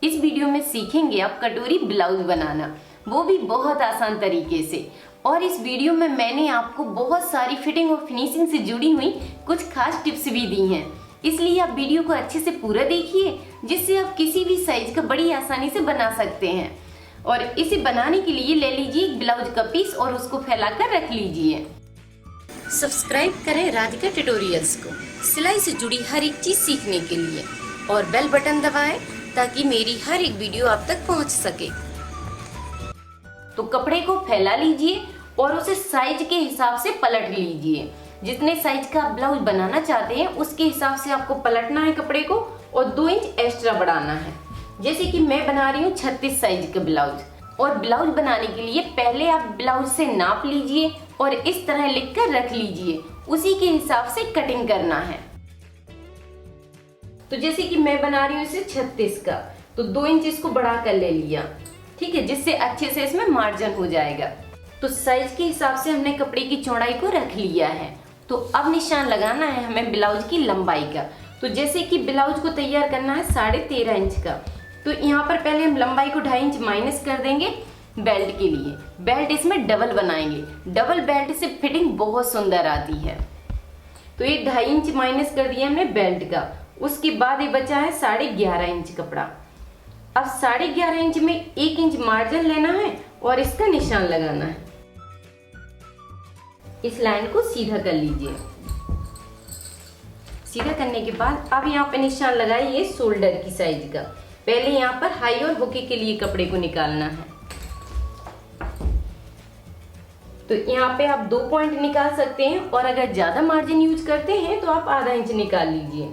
इस वीडियो में सीखेंगे आप कटोरी ब्लाउज बनाना, वो भी बहुत आसान तरीके से। और इस वीडियो में मैंने आपको बहुत सारी फिटिंग और फिनिशिंग से जुड़ी हुई कुछ खास टिप्स भी दी हैं, इसलिए आप वीडियो को अच्छे से पूरा देखिए, जिससे आप किसी भी साइज का बड़ी आसानी से बना सकते हैं। और इसे बनाने के लिए ले लीजिए एक ब्लाउज का पीस और उसको फैलाकर रख लीजिए। सब्सक्राइब करें राधिका ट्यूटोरियल्स को सिलाई से जुड़ी हर एक चीज सीखने के लिए, और बेल बटन दबाएं ताकि मेरी हर एक वीडियो आप तक पहुंच सके। तो कपड़े को फैला लीजिए और उसे साइज के हिसाब से पलट लीजिए। जितने साइज का आप ब्लाउज बनाना चाहते हैं उसके हिसाब से आपको पलटना है कपड़े को, और 2 इंच एक्स्ट्रा बढ़ाना है। जैसे कि मैं बना रही हूँ 36 साइज का ब्लाउज, और ब्लाउज बनाने के लिए पहले आप ब्लाउज से नाप लीजिए और इस तरह लिखकर रख लीजिए, उसी के हिसाब से कटिंग करना है। तो जैसे कि मैं बना रही हूँ इसे 36 का, तो 2 इंच इसको बढ़ा कर ले लिया, ठीक है, जिससे अच्छे से इसमें मार्जिन हो जाएगा। तो साइज के हिसाब से हमने कपड़े की चौड़ाई को रख लिया है। तो अब निशान लगाना है हमें ब्लाउज की लंबाई का। तो जैसे कि ब्लाउज को तैयार करना है 13.5 इंच का, तो यहाँ पर पहले हम लंबाई को 2.5 इंच माइनस कर देंगे बेल्ट के लिए। बेल्ट इसमें डबल बनाएंगे, डबल बेल्ट से फिटिंग बहुत सुंदर आती है। तो ये 2.5 इंच माइनस कर दिया हमने बेल्ट का। उसके बाद ये बचा है 11.5 इंच कपड़ा। अब 11.5 इंच में 1 इंच मार्जिन लेना है और इसका निशान लगाना है। इस लाइन को सीधा कर लीजिए। सीधा करने के बाद अब यहाँ पे निशान लगाइए शोल्डर की साइज का। पहले यहाँ पर हाई और हुके के लिए कपड़े को निकालना है। तो यहाँ पे आप 2 पॉइंट निकाल सकते हैं, और अगर ज्यादा मार्जिन यूज करते हैं तो आप आधा इंच निकाल लीजिए।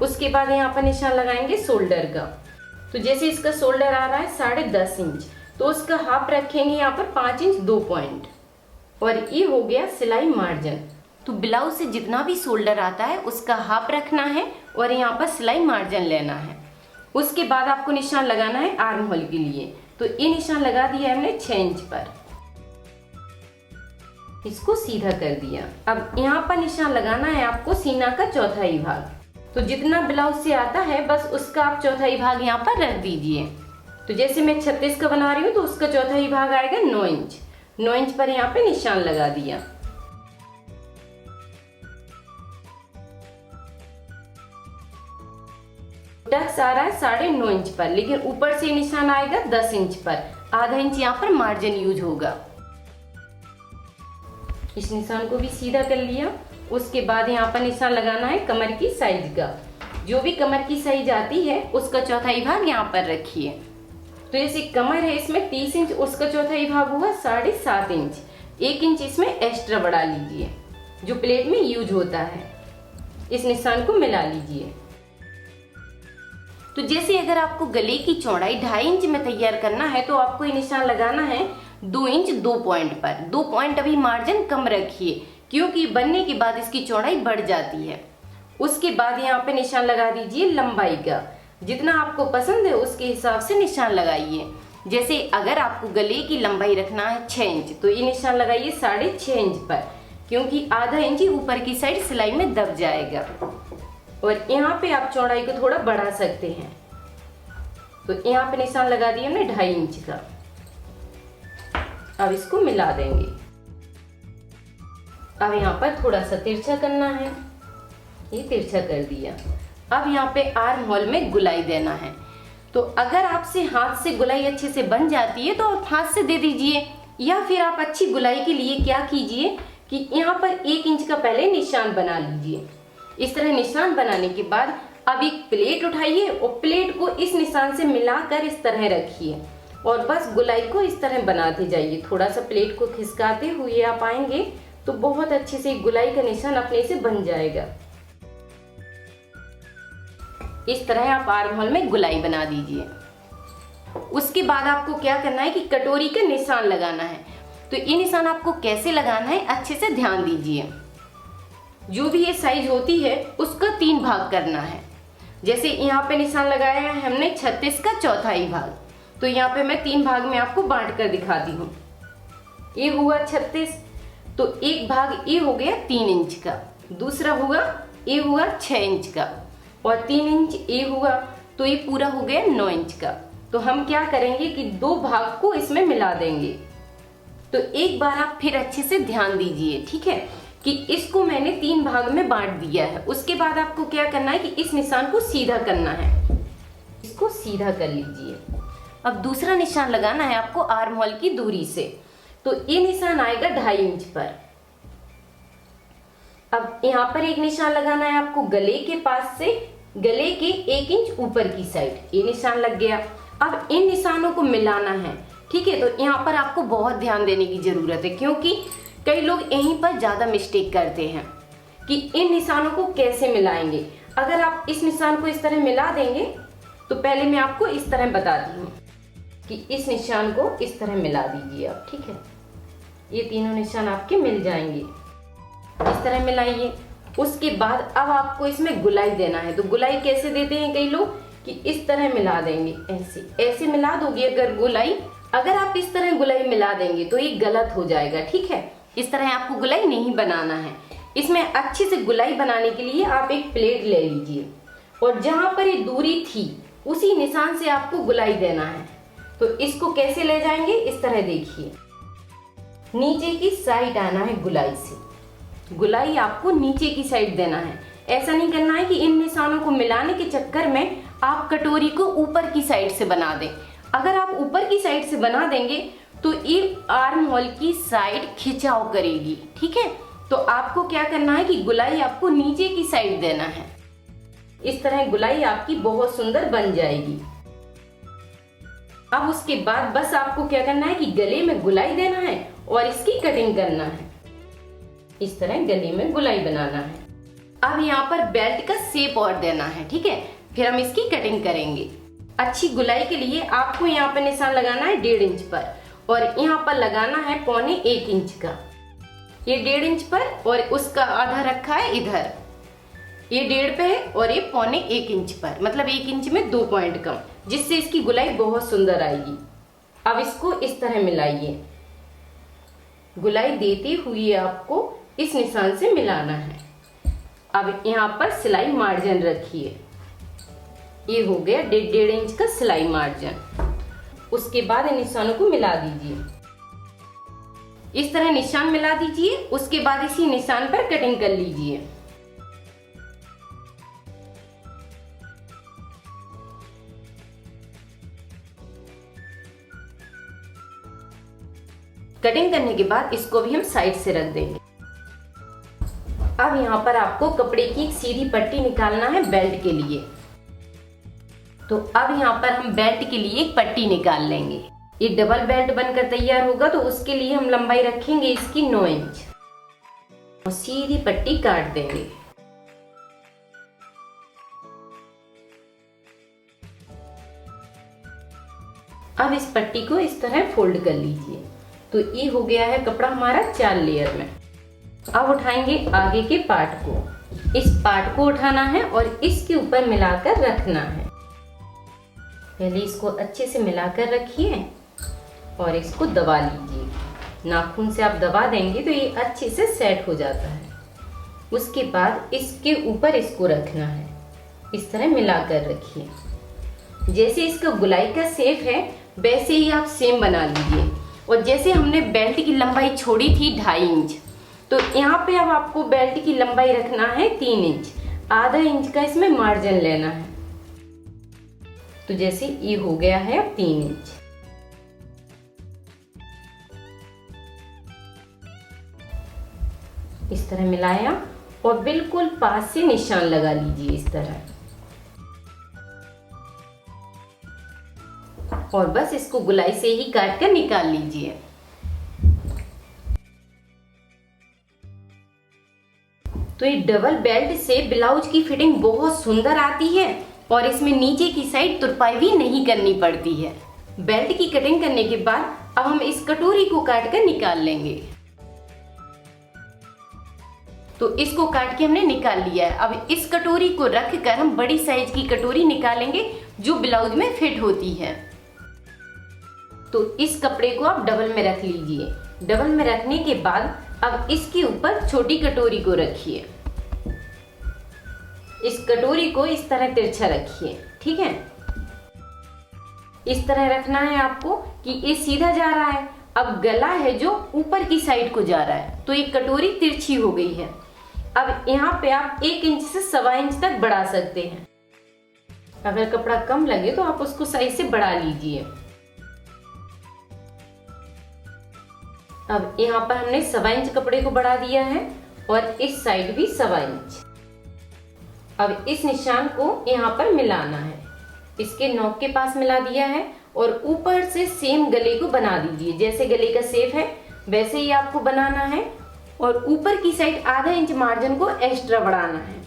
उसके बाद यहाँ पर निशान लगाएंगे शोल्डर का। तो जैसे इसका शोल्डर आ रहा है 10.5 इंच, तो उसका हाफ रखेंगे यहाँ पर 5 इंच 2 पॉइंट, और ये हो गया सिलाई मार्जिन। तो ब्लाउज से जितना भी शोल्डर आता है उसका हाफ रखना है और यहाँ पर सिलाई मार्जिन लेना है। उसके बाद आपको निशान लगाना है आर्म होल के लिए। तो ये निशान लगा दिया हमने 6 इंच पर, इसको सीधा कर दिया। अब यहाँ पर निशान लगाना है आपको सीना का चौथाई भाग। तो जितना ब्लाउज से आता है बस उसका आप चौथाई भाग यहाँ पर रख दीजिए। तो जैसे मैं 36 का बना रही हूँ तो उसका चौथाई भाग आएगा 9 इंच। 9 इंच पर यहाँ पे निशान लगा दिया। टक्स आ रहा है 9.5 इंच पर, लेकिन ऊपर से निशान आएगा 10 इंच पर। आधा इंच यहाँ पर मार्जिन यूज होगा। इस निशान को भी सीधा कर लिया। उसके बाद यहाँ पर निशान लगाना है कमर की साइज का। जो भी कमर की साइज आती है उसका चौथाई भाग यहाँ पर रखिए। तो जैसे कमर है इसमें 30 इंच, उसका चौथाई भाग हुआ 7.5 इंच। 1 इंच इसमें एक्स्ट्रा बढ़ा लीजिए जो प्लेट में यूज होता है। इस निशान को मिला लीजिए। तो जैसे अगर आपको गले की चौड़ाई 2.5 इंच में तैयार करना है तो आपको ये निशान लगाना है 2 इंच 2 पॉइंट पर। 2 पॉइंट अभी मार्जिन कम रखिए, क्योंकि बनने के बाद इसकी चौड़ाई बढ़ जाती है। उसके बाद यहाँ पे निशान लगा दीजिए लंबाई का। जितना आपको पसंद है उसके हिसाब से निशान लगाइए। जैसे अगर आपको गले की लंबाई रखना है 6 इंच, तो ये निशान लगाइए 6.5 इंच पर, क्योंकि आधा इंच ही ऊपर की साइड सिलाई में दब जाएगा। और यहाँ पे आप चौड़ाई को थोड़ा बढ़ा सकते हैं। तो यहाँ पे निशान लगा दिया हमने 2.5 इंच का। अब इसको मिला देंगे। अब यहाँ पर थोड़ा सा तिरछा करना है, ये तिरछा कर दिया। अब यहाँ पे आर्म होल में गुलाई देना है। तो अगर आपसे हाथ से गुलाई अच्छे से बन जाती है तो आप हाथ से दे दीजिए, या फिर आप अच्छी गुलाई के लिए क्या कीजिए कि यहाँ पर 1 इंच का पहले निशान बना लीजिए। इस तरह निशान बनाने के बाद अब एक प्लेट उठाइए और प्लेट को इस निशान से मिलाकर इस तरह रखिए, और बस गुलाई को इस तरह बनाते जाइए। थोड़ा सा प्लेट को खिसकाते हुए आप आएंगे तो बहुत अच्छे से गुलाई का निशान अपने से बन जाएगा। इस तरह आप आर्म होल में गुलाई बना दीजिए। उसके बाद आपको क्या करना है कि कटोरी का निशान लगाना है। तो ये निशान आपको कैसे लगाना है अच्छे से ध्यान दीजिए। जो भी ये साइज होती है उसका 3 भाग करना है। जैसे यहाँ पे निशान लगाया है हमने 36 का चौथाई भाग, तो यहाँ पे मैं 3 भाग में आपको बांट कर दिखाती हूँ। ये हुआ 36, तो एक भाग ये हो गया 3 इंच का, दूसरा हुआ ये हुआ 6 इंच का, और 3 इंच ये हुआ, तो ये पूरा हो गया 9 इंच का। तो हम क्या करेंगे कि 2 भाग को इसमें मिला देंगे। तो एक बार आप फिर अच्छे से ध्यान दीजिए, ठीक है, कि इसको मैंने 3 भाग में बांट दिया है। उसके बाद आपको क्या करना है कि इस निशान को सीधा करना है, इसको सीधा कर लीजिए। अब दूसरा निशान लगाना है आपको आर्म होल की दूरी से। तो ये निशान आएगा 2.5 इंच पर। अब यहाँ पर एक निशान लगाना है आपको गले के पास से, गले के 1 इंच ऊपर की साइड, ये निशान लग गया। अब इन निशानों को मिलाना है, ठीक है। तो यहाँ पर आपको बहुत ध्यान देने की जरूरत है, क्योंकि कई लोग यहीं पर ज्यादा मिस्टेक करते हैं कि इन निशानों को कैसे मिलाएंगे। अगर आप इस निशान को इस तरह मिला देंगे, तो पहले मैं आपको इस तरह बताती हूँ कि इस निशान को इस तरह मिला दीजिए आप, ठीक है। ये तीनों निशान आपके मिल जाएंगे, इस तरह मिलाइए। उसके बाद अब आपको इसमें गुलाई देना है। तो गुलाई कैसे देते हैं कई लोग कि इस तरह मिला देंगे, ऐसे ऐसे मिला दोगे अगर गुलाई। अगर आप इस तरह गुलाई मिला देंगे तो ये गलत हो जाएगा, ठीक है। इस तरह आपको गुलाई नहीं बनाना है। इसमें अच्छे से गुलाई बनाने के लिए आप एक प्लेट ले लीजिए और जहां पर ये दूरी थी उसी निशान से आपको गुलाई देना है। तो इसको कैसे ले जाएंगे, इस तरह देखिए, नीचे की साइड आना है गुलाई से। गुलाई आपको नीचे की साइड देना है। ऐसा नहीं करना है कि इन निशानों को मिलाने के चक्कर में आप कटोरी को ऊपर की साइड से बना दें। अगर आप ऊपर की साइड से बना देंगे तो ये आर्म होल की साइड खिंचाव करेगी, ठीक है। तो आपको क्या करना है कि गुलाई आपको नीचे की साइड देना है। इस तरह गुलाई आपकी बहुत सुंदर बन जाएगी। अब उसके बाद बस आपको क्या करना है कि गले में गुलाई देना है और इसकी कटिंग करना है। इस तरह गले में गुलाई बनाना है। अब यहाँ पर बेल्ट का शेप और देना है, ठीक है। फिर हम इसकी कटिंग करेंगे। अच्छी गुलाई के लिए आपको यहाँ पर निशान लगाना है 1.5 इंच पर और यहाँ पर लगाना है 1.25 इंच का। ये 1.5 इंच पर और उसका आधा रखा है इधर, ये 1.5 पे है और ये 1.25 इंच पर, मतलब 1 इंच में 2 पॉइंट कम, जिससे इसकी गुलाई बहुत सुंदर आएगी। अब इसको इस तरह मिलाइए। गुलाई देते हुए आपको इस निशान से मिलाना है। अब यहाँ पर सिलाई मार्जिन रखिए। ये हो गया 1.5 इंच का सिलाई मार्जिन। उसके बाद इन निशानों को मिला दीजिए। इस तरह निशान मिला दीजिए। उसके बाद इसी निशान पर कटिंग कर लीजिए। कटिंग करने के बाद इसको भी हम साइड से रख देंगे। अब यहाँ पर आपको कपड़े की एक सीधी पट्टी निकालना है बेल्ट के लिए। तो अब यहाँ पर हम बेल्ट के लिए एक पट्टी निकाल लेंगे। ये डबल बेल्ट बनकर तैयार होगा, तो उसके लिए हम लंबाई रखेंगे इसकी 9 इंच और सीधी पट्टी काट देंगे। अब इस पट्टी को इस तरह फोल्ड कर लीजिए। तो ये हो गया है कपड़ा हमारा 4 लेयर में। अब उठाएंगे आगे के पार्ट को। इस पार्ट को उठाना है और इसके ऊपर मिलाकर रखना है। पहले इसको अच्छे से मिलाकर रखिए और इसको दबा लीजिए। नाखून से आप दबा देंगे तो ये अच्छे से सेट हो जाता है। उसके बाद इसके ऊपर इसको रखना है, इस तरह मिलाकर रखिए। जैसे इसका गुलाई का शेप है वैसे ही आप सेम बना लीजिए। और जैसे हमने बेल्ट की लंबाई छोड़ी थी 2.5 इंच, तो यहाँ पे अब आपको बेल्ट की लंबाई रखना है 3 इंच। आधा इंच का इसमें मार्जिन लेना है। तो जैसे ये हो गया है अब 3 इंच। इस तरह मिलाया और बिल्कुल पास से निशान लगा लीजिए इस तरह। और बस इसको गुलाई से ही काट कर निकाल लीजिए। तो ये डबल बेल्ट से ब्लाउज की फिटिंग बहुत सुंदर आती है और इसमें नीचे की साइड तुरपाई भी नहीं करनी पड़ती है। बेल्ट की कटिंग करने के बाद अब हम इस कटोरी को काट कर निकाल लेंगे। तो इसको काट के हमने निकाल लिया है। अब इस कटोरी को रख कर हम बड़ी साइज की कटोरी निकालेंगे जो ब्लाउज में फिट होती है। तो इस कपड़े को आप डबल में रख लीजिए। डबल में रखने के बाद अब इसके ऊपर छोटी कटोरी को रखिए। इस कटोरी को इस तरह तिरछा रखिए, ठीक है। इस तरह रखना है आपको कि ये सीधा जा रहा है। अब गला है जो ऊपर की साइड को जा रहा है, तो ये कटोरी तिरछी हो गई है। अब यहाँ पे आप 1 इंच से 1.25 इंच तक बढ़ा सकते हैं। अगर कपड़ा कम लगे तो आप उसको सही से बढ़ा लीजिए। अब यहाँ पर हमने 1.25 इंच कपड़े को बढ़ा दिया है और इस साइड भी 1.25 इंच। अब इस निशान को यहाँ पर मिलाना है, इसके नोक के पास मिला दिया है और ऊपर से सेम गले को बना दीजिए। जैसे गले का शेप है वैसे ही आपको बनाना है और ऊपर की साइड आधा इंच मार्जिन को एक्स्ट्रा बढ़ाना है।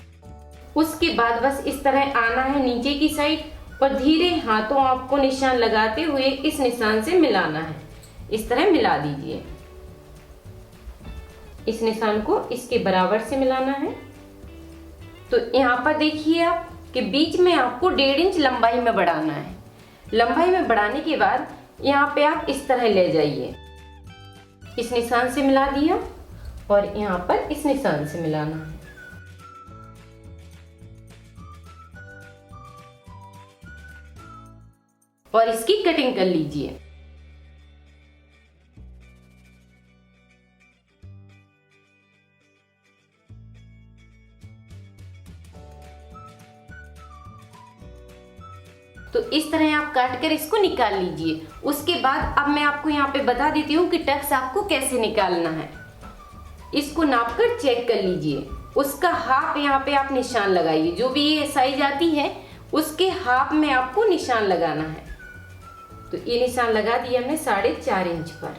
उसके बाद बस इस तरह आना है नीचे की साइड और धीरे हाथों आपको निशान लगाते हुए इस निशान से मिलाना है। इस तरह मिला दीजिए। इस निशान को इसके बराबर से मिलाना है। तो यहाँ पर देखिए आप कि बीच में आपको 1.5 इंच लंबाई में बढ़ाना है। लंबाई में बढ़ाने के बाद यहाँ पे आप इस तरह ले जाइए। इस निशान से मिला दिया और यहाँ पर इस निशान से मिलाना है। और इसकी कटिंग कर लीजिए। तो इस तरह आप काट कर इसको निकाल लीजिए। उसके बाद अब मैं आपको यहाँ पे बता देती हूँ कि टक्स आपको कैसे निकालना है। इसको नाप कर चेक कर लीजिए। उसका हाफ यहाँ पे आप निशान लगाइए। जो भी ये साइज आती है उसके हाफ में आपको निशान लगाना है। तो ये निशान लगा दिया हमने 4.5 इंच पर।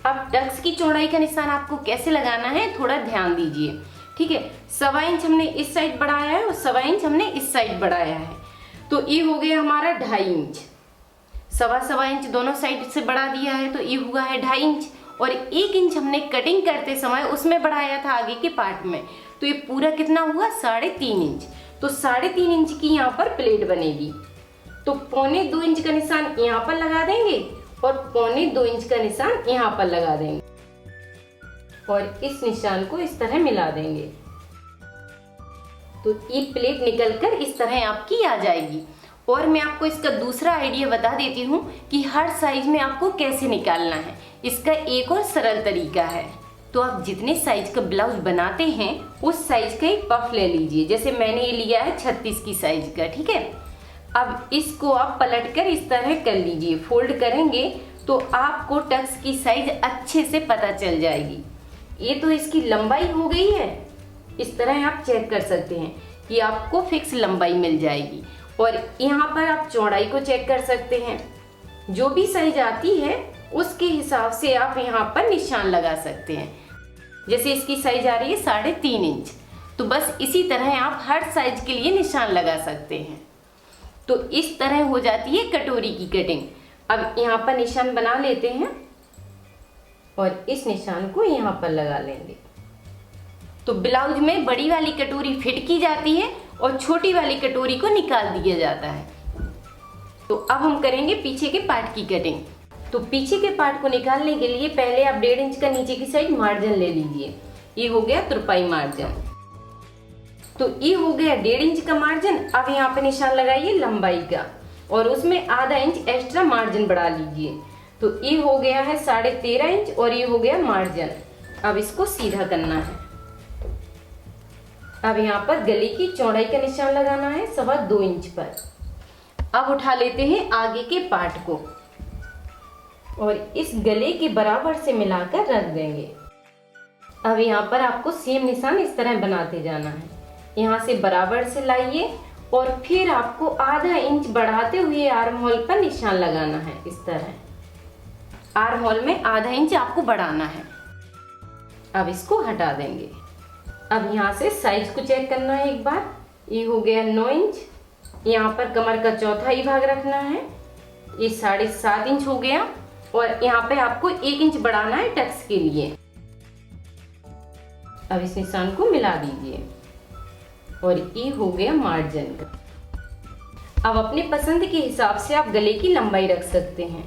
अब टक्स की चौड़ाई का निशान आपको कैसे लगाना है थोड़ा ध्यान दीजिए, ठीक है। 1.25 इंच हमने इस साइड बढ़ाया है और 1.25 इंच हमने इस साइड बढ़ाया है। तो ये हो गया हमारा 2.5 इंच। 1.25 इंच दोनों साइड से बढ़ा दिया है, तो ये हुआ है 2.5 इंच। और 1 इंच हमने कटिंग करते समय उसमें बढ़ाया था आगे के पार्ट में, तो ये पूरा कितना हुआ 3.5 इंच। तो 3.5 इंच की यहाँ पर प्लेट बनेगी। तो 1.25 इंच का निशान यहाँ पर लगा देंगे और 1.25 इंच का निशान यहाँ पर लगा देंगे और इस निशान को इस तरह मिला देंगे। तो ये प्लेट निकलकर इस तरह आपकी आ जाएगी। और मैं आपको इसका दूसरा आइडिया बता देती हूँ कि हर साइज में आपको कैसे निकालना है। इसका एक और सरल तरीका है। तो आप जितने साइज का ब्लाउज बनाते हैं उस साइज का एक पफ ले लीजिए। जैसे मैंने ये लिया है 36 की साइज का, ठीक है। अब इसको आप पलटकर इस तरह कर लीजिए। फोल्ड करेंगे तो आपको टक्स की साइज अच्छे से पता चल जाएगी। ये तो इसकी लंबाई हो गई है। इस तरह आप चेक कर सकते हैं कि आपको फिक्स लंबाई मिल जाएगी। और यहाँ पर आप चौड़ाई को चेक कर सकते हैं। जो भी साइज आती है उसके हिसाब से आप यहाँ पर निशान लगा सकते हैं। जैसे इसकी साइज आ रही है 3.5 इंच, तो बस इसी तरह आप हर साइज के लिए निशान लगा सकते हैं। तो इस तरह हो जाती है कटोरी की कटिंग। अब यहाँ पर निशान बना लेते हैं और इस निशान को यहाँ पर लगा लेंगे। तो ब्लाउज में बड़ी वाली कटोरी फिट की जाती है और छोटी वाली कटोरी को निकाल दिया जाता है। तो अब हम करेंगे पीछे के पार्ट की कटिंग। तो पीछे के पार्ट को निकालने के लिए पहले आप 1.5 इंच का नीचे की साइड मार्जिन ले लीजिए। ये हो गया तुरपाई मार्जिन। तो ये हो गया 1.5 इंच का मार्जिन। अब यहाँ पे निशान लगाइए लंबाई का और उसमें आधा इंच एक्स्ट्रा मार्जिन बढ़ा लीजिए। तो ये हो गया है 13.5 इंच और ये हो गया मार्जिन। अब इसको सीधा करना है। अब यहाँ पर गले की चौड़ाई का निशान लगाना है 2.25 इंच पर। अब उठा लेते हैं आगे के पार्ट को और इस गले के बराबर से मिलाकर रख देंगे। अब यहाँ पर आपको सेम निशान इस तरह बनाते जाना है। यहाँ से बराबर से लाइए और फिर आपको आधा इंच बढ़ाते हुए आर्म होल पर निशान लगाना है। इस तरह आर्म होल में आधा इंच आपको बढ़ाना है। अब इसको हटा देंगे। अब यहाँ से साइज को चेक करना है एक बार। ये हो गया 9 इंच। यहाँ पर कमर का चौथाई भाग रखना है। ये 7.5 इंच हो गया और यहाँ पे आपको 1 इंच बढ़ाना है टक्स के लिए। अब इस निशान को मिला दीजिए और ये हो गया मार्जिन का। अब अपने पसंद के हिसाब से आप गले की लंबाई रख सकते हैं।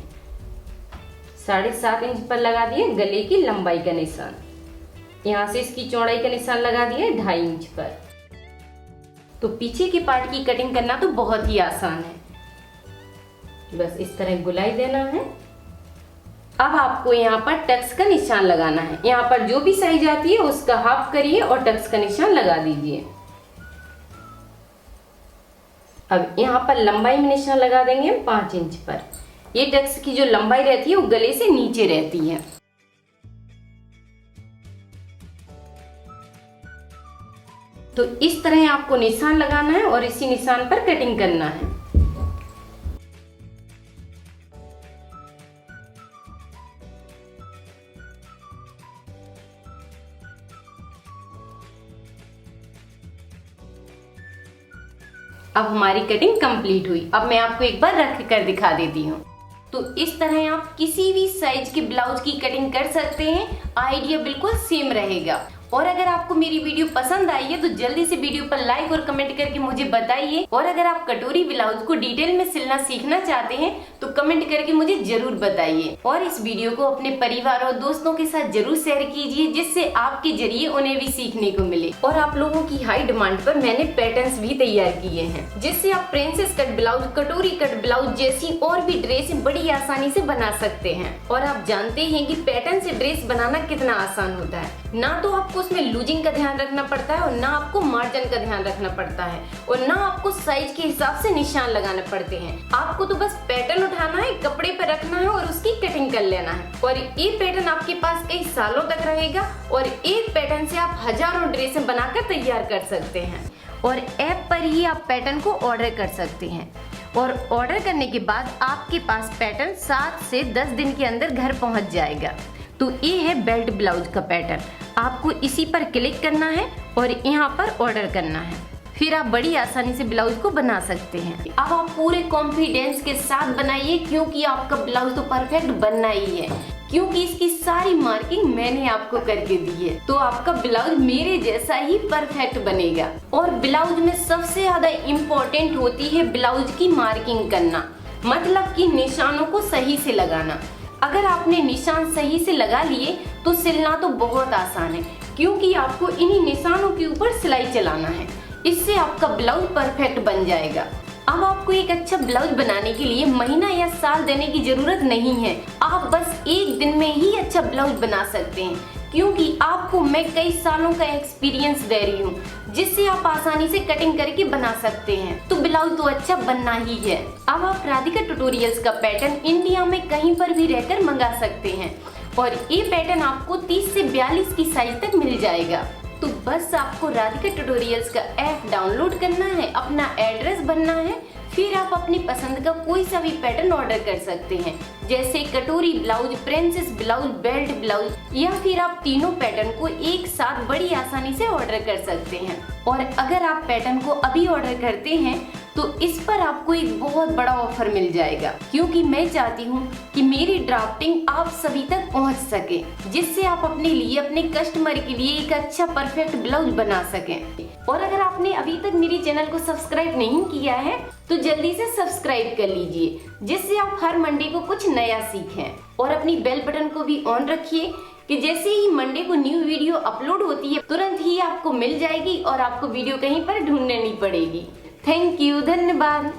7.5 इंच पर लगा दिए गले की लंबाई का निशान। यहाँ से इसकी चौड़ाई का निशान लगा दिया 2.5 इंच पर। तो पीछे के पार्ट की कटिंग करना तो बहुत ही आसान है। बस इस तरह गुलाई देना है। अब आपको यहाँ पर टक्स का निशान लगाना है। यहाँ पर जो भी साइज आती है उसका हाफ करिए और टक्स का निशान लगा दीजिए। अब यहाँ पर लंबाई में निशान लगा देंगे हम 5 इंच पर। ये टक्स की जो लंबाई रहती है वो गले से नीचे रहती है। तो इस तरह आपको निशान लगाना है और इसी निशान पर कटिंग करना है। अब हमारी कटिंग कंप्लीट हुई। अब मैं आपको एक बार रख कर दिखा देती हूँ। तो इस तरह आप किसी भी साइज के ब्लाउज की कटिंग कर सकते हैं। आइडिया बिल्कुल सेम रहेगा। और अगर आपको मेरी वीडियो पसंद आई है तो जल्दी से वीडियो पर लाइक और कमेंट करके मुझे बताइए। और अगर आप कटोरी ब्लाउज को डिटेल में सिलना सीखना चाहते हैं तो कमेंट करके मुझे जरूर बताइए। और इस वीडियो को अपने परिवार और दोस्तों के साथ जरूर शेयर कीजिए, जिससे आपके जरिए उन्हें भी सीखने को मिले। और आप लोगों की हाई डिमांड पर मैंने पैटर्न्स भी तैयार किए हैं, जिससे आप प्रिंसेस कट ब्लाउज, कटोरी कट ब्लाउज जैसी और भी ड्रेस बड़ी आसानी से बना सकते हैं। और आप जानते हैं कि पैटर्न से ड्रेस बनाना कितना आसान होता है। ना तो आपको उसमें लूजिंग का ध्यान रखना पड़ता है और ना आपको मार्जिन का ध्यान रखना पड़ता है और ना आपको साइज के हिसाब से निशान लगाने पड़ते हैं। आपको तो बस पैटर्न उठाना है, कपड़े पर रखना है और उसकी कटिंग कर लेना है। और ये पैटर्न आपके पास कई सालों तक रहेगा और एक पैटर्न से आप हजारों ड्रेसें बनाकर तैयार कर सकते हैं। और ऐप पर ही आप पैटर्न को ऑर्डर कर सकते हैं और ऑर्डर करने के बाद आपके पास पैटर्न 7 से 10 दिन के अंदर घर पहुंच जाएगा। तो ये है बेल्ट ब्लाउज का पैटर्न। आपको इसी पर क्लिक करना है और यहाँ पर ऑर्डर करना है। फिर आप बड़ी आसानी से ब्लाउज को बना सकते हैं। अब आप पूरे कॉन्फिडेंस के साथ बनाइए, क्योंकि आपका ब्लाउज तो परफेक्ट बनना ही है, क्योंकि इसकी सारी मार्किंग मैंने आपको करके दी है। तो आपका ब्लाउज मेरे जैसा ही परफेक्ट बनेगा। और ब्लाउज में सबसे ज्यादा इम्पोर्टेंट होती है ब्लाउज की मार्किंग करना, मतलब कि निशानों को सही से लगाना। अगर आपने निशान सही से लगा लिए तो सिलना तो बहुत आसान है, क्योंकि आपको इन्हीं निशानों के ऊपर सिलाई चलाना है। इससे आपका ब्लाउज परफेक्ट बन जाएगा। अब आपको एक अच्छा ब्लाउज बनाने के लिए महीना या साल देने की जरूरत नहीं है। आप बस एक दिन में ही अच्छा ब्लाउज बना सकते हैं, क्योंकि आपको मैं कई सालों का एक्सपीरियंस दे रही हूँ, जिससे आप आसानी से कटिंग करके बना सकते हैं। तो ब्लाउज तो अच्छा बनना ही है। अब आप राधिका ट्यूटोरियल्स का पैटर्न इंडिया में कहीं पर भी रहकर मंगा सकते हैं और ये पैटर्न आपको 30 से 42 की साइज तक मिल जाएगा। तो बस आपको राधिका ट्यूटोरियल्स का ऐप डाउनलोड करना है, अपना एड्रेस भरना है, फिर आप अपनी पसंद का कोई सा भी पैटर्न ऑर्डर कर सकते हैं, जैसे कटोरी blouse, princess blouse, belt blouse, या फिर आप तीनों पैटर्न को एक साथ बड़ी आसानी से ऑर्डर कर सकते हैं। और अगर आप पैटर्न को अभी ऑर्डर करते हैं तो इस पर आपको एक बहुत बड़ा ऑफर मिल जाएगा, क्योंकि मैं चाहती हूँ कि मेरी ड्राफ्टिंग आप सभी तक पहुँच सके, जिससे आप अपने लिए, अपने कस्टमर के लिए एक अच्छा परफेक्ट ब्लाउज बना सकें। और अगर आपने अभी तक मेरे चैनल को सब्सक्राइब नहीं किया है तो जल्दी से सब्सक्राइब कर लीजिए, जिससे आप हर मंडे को कुछ नया सीखें। और अपनी बेल बटन को भी ऑन रखिए कि जैसे ही मंडे को न्यू वीडियो अपलोड होती है तुरंत ही आपको मिल जाएगी और आपको वीडियो कहीं पर ढूंढनी नहीं पड़ेगी। थैंक यू, धन्यवाद।